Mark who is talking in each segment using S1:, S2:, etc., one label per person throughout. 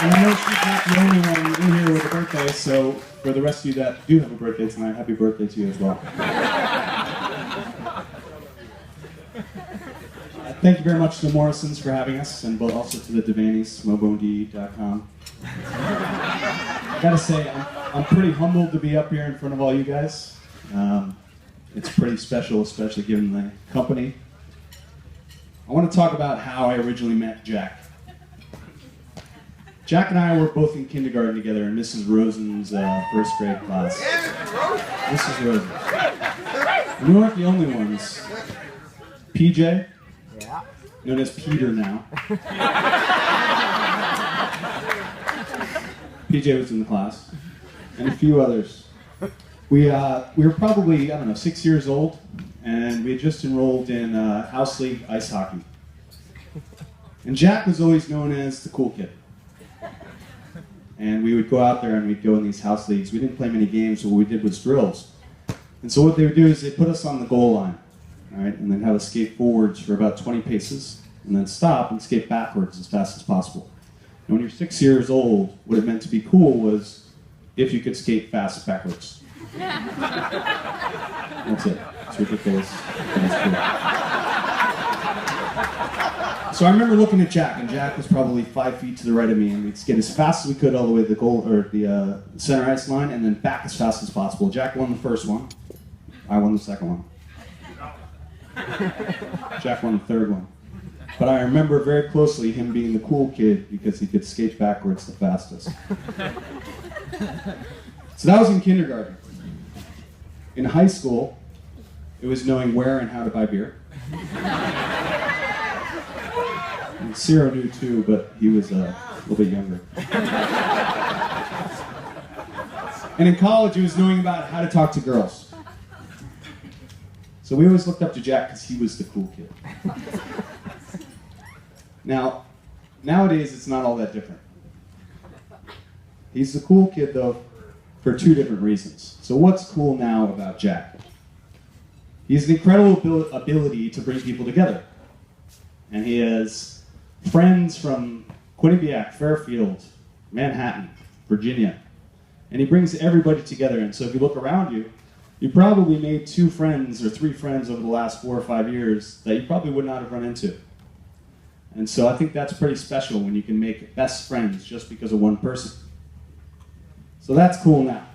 S1: And I know she's not the only one in here with a birthday, so for the rest of you that do have a birthday tonight, happy birthday to you as well. Thank you very much to the Morrisons for having us, and also to the Devaney's, moboned.com. I gotta say, I'm pretty humbled to be up here in front of all you guys. It's pretty special, especially given the company. I want to talk about how I originally met Jack. Jack and I were both in kindergarten together in Mrs. Rosen's first grade class. Mrs. Rosen. And we weren't the only ones. PJ, known as Peter now. PJ was in the class, and a few others. We were probably, 6 years old, and we had just enrolled in House League ice hockey. And Jack was always known as the cool kid. And we would go out there and we'd go in these house leagues. We didn't play many games, so what we did was drills. And so what they would do is they'd put us on the goal line, all right, and then have us skate forwards for about 20 paces, and then stop and skate backwards as fast as possible. And when you're 6 years old, what it meant to be cool was if you could skate fast backwards. That's it. It's ridiculous. So I remember looking at Jack, and Jack was probably 5 feet to the right of me, and we'd skate as fast as we could all the way to the goal or the center ice line, and then back as fast as possible. Jack won the first one. I won the second one. Jack won the third one. But I remember very closely him being the cool kid because he could skate backwards the fastest. So that was in kindergarten. In high school, it was knowing where and how to buy beer. And Ciro knew too, but he was a little bit younger. And in college, it was knowing about how to talk to girls. So we always looked up to Jack because he was the cool kid. Now, nowadays, it's not all that different. He's the cool kid, though, for two different reasons. So what's cool now about Jack? He has an incredible ability to bring people together. And he has friends from Quinnipiac, Fairfield, Manhattan, Virginia. And he brings everybody together. And so if you look around you, you probably made 2 friends or 3 friends over the last 4 or 5 years that you probably would not have run into. And so I think that's pretty special when you can make best friends just because of one person. So that's cool now.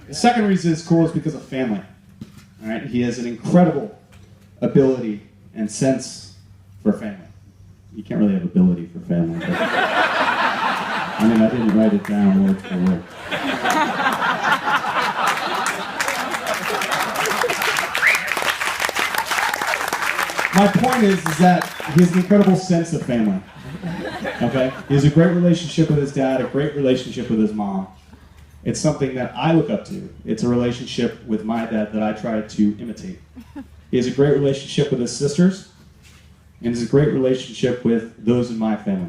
S1: The second reason it's cool is because of family. All right? He has an incredible ability and sense for family. You can't really have ability for family, but I didn't write it down word for word. My point is that he has an incredible sense of family. Okay? He has a great relationship with his dad, a great relationship with his mom. It's something that I look up to. It's a relationship with my dad that I try to imitate. He has a great relationship with his sisters, and has a great relationship with those in my family.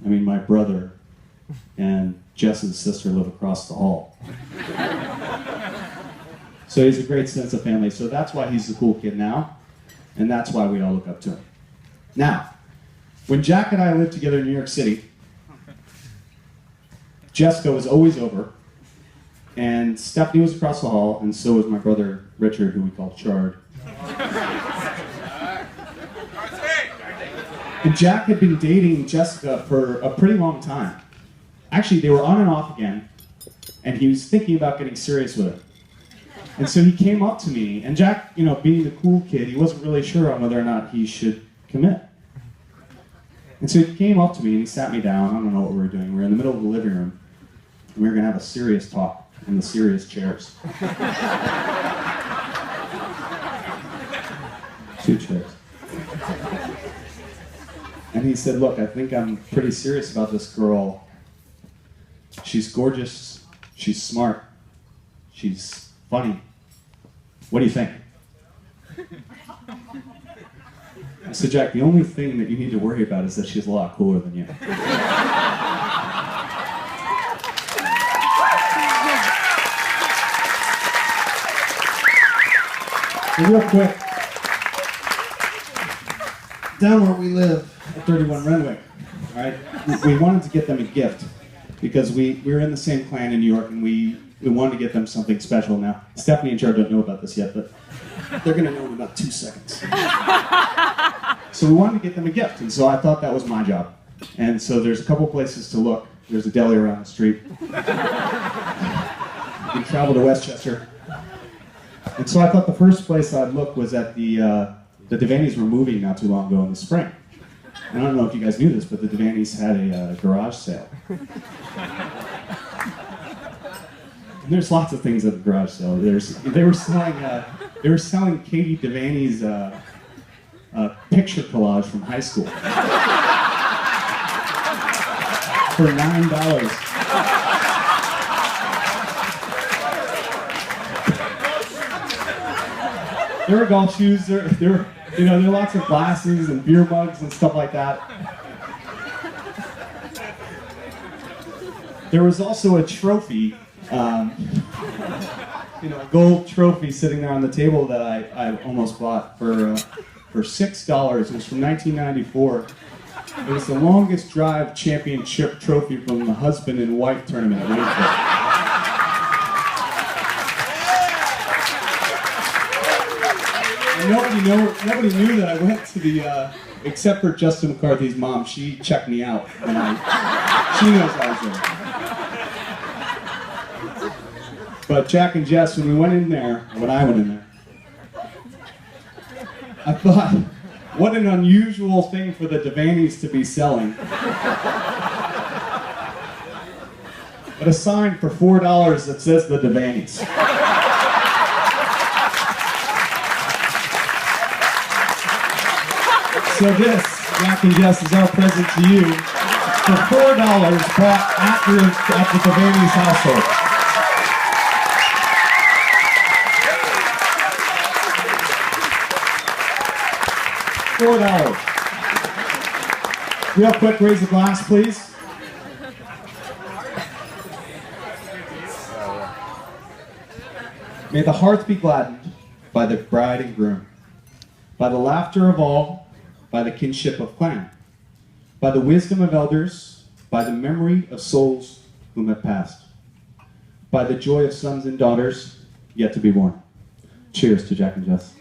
S1: My brother and Jess's sister live across the hall. So he has a great sense of family. So that's why he's the cool kid now, and that's why we all look up to him. Now, when Jack and I lived together in New York City, Jessica was always over, and Stephanie was across the hall, and so was my brother Richard, who we called Chard. And Jack had been dating Jessica for a pretty long time. Actually, they were on and off again, and he was thinking about getting serious with her. And so he came up to me, and Jack, being the cool kid, he wasn't really sure on whether or not he should commit. And so he came up to me and he sat me down. I don't know what we were doing. We were in the middle of the living room, and we were going to have a serious talk in the serious chairs. 2 chairs. And he said, look, I think I'm pretty serious about this girl. She's gorgeous. She's smart. She's funny. What do you think? I said, Jack, the only thing that you need to worry about is that she's a lot cooler than you. And real quick, down where we live at 31 Renwick, All right, we wanted to get them a gift because we were in the same clan in New York, and we wanted to get them something special. Now, Stephanie and Jared don't know about this yet, but they're going to know in about 2 seconds. So we wanted to get them a gift, and so I thought that was my job. And so there's a couple places to look. There's a deli around the street. We traveled to Westchester. And so I thought the first place I'd look was at the Devaney's were moving not too long ago in the spring. And I don't know if you guys knew this, but the Devaney's had a garage sale. And there's lots of things at the garage sale. They were selling Katie Devaney's picture collage from high school for $9. There were golf shoes. There were lots of glasses and beer mugs and stuff like that. There was also a trophy, a gold trophy sitting there on the table that I almost bought for $6. It was from 1994. It was the longest drive championship trophy from the husband and wife tournament at Waynesville. Nobody knew that I went to the, except for Justin McCarthy's mom. She checked me out, and she knows I was there. But Jack and Jess, when I went in there, I thought, what an unusual thing for the Devaneys to be selling. But a sign for $4 that says the Devaneys. So this, Jack and Jess, is our present to you for $4 bought at the Devaney's household. $4. Real quick, raise a glass, please. May the hearth be gladdened by the bride and groom, by the laughter of all, by the kinship of clan, by the wisdom of elders, by the memory of souls whom have passed, by the joy of sons and daughters yet to be born. Cheers to Jack and Jess.